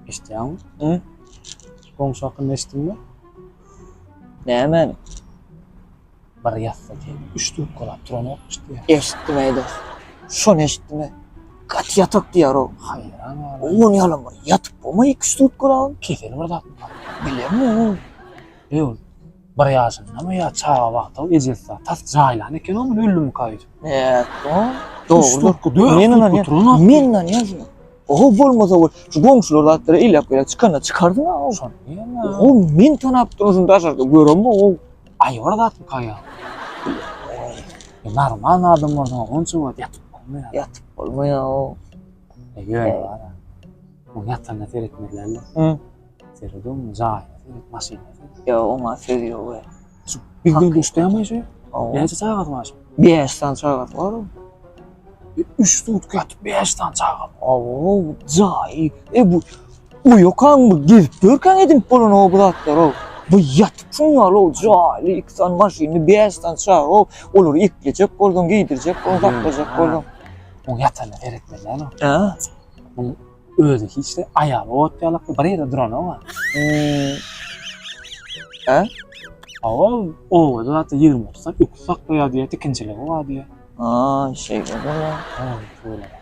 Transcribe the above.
Eşitýärmi? Hı? Goňşy hakynda eşitdiňmi? Nämen? Bir ýatsa ki, 3 tutup galap turan okmuşdy. Eşitdim eýdi. Şonu eşitdim. Kat yatak diýär o. Haýran wala. Oğlum yalan var. Yatıp olma 2 tutup kalan. Keseli bir dat. Bilemiyorum. Ýol. Bir ýaşynda ya çağa wagta ejelsa tas jaýlan eken o ölüm kaýdy. Evet, o. Doğru. Turan Menden yazma. O bolmasa bol. Şu goňşular zatlara ilap gelip çıkanda çıkardın ha o. Şonu ýa-la. O men tanap duruşun daşarda görönme o. Aýwara dat kaýa. Normal adamlardan onça wagt ýatyp bolmaýar. Yatıp olma ya o. Ýöne bara. O ýatanda seretmeklerle. Hı. Seredum jaý, maşyna. Ya o masel yok ya. Bir gün düşdäýärmi? O. Neçe sagat maş? 5 saat saat var o. 3 tutup ýatyp 5 saat sagat. O zay. Bu yokan bu girip dörken edip bolun o bulatlar o. Bu yatıp şunlar o zay. İksan maşini 5 saat saat o. Olur ikleyecek boldun giydirecek boldun takacak boldun. O ýatanda seretmekler o. Ha? Özü hiç de ayalı otyalık bir yere duran o var. Ha? O da hatta 20 olsa 3 sak ya diye tekinçilik o var diye. Aa şey olur ya. Öyle.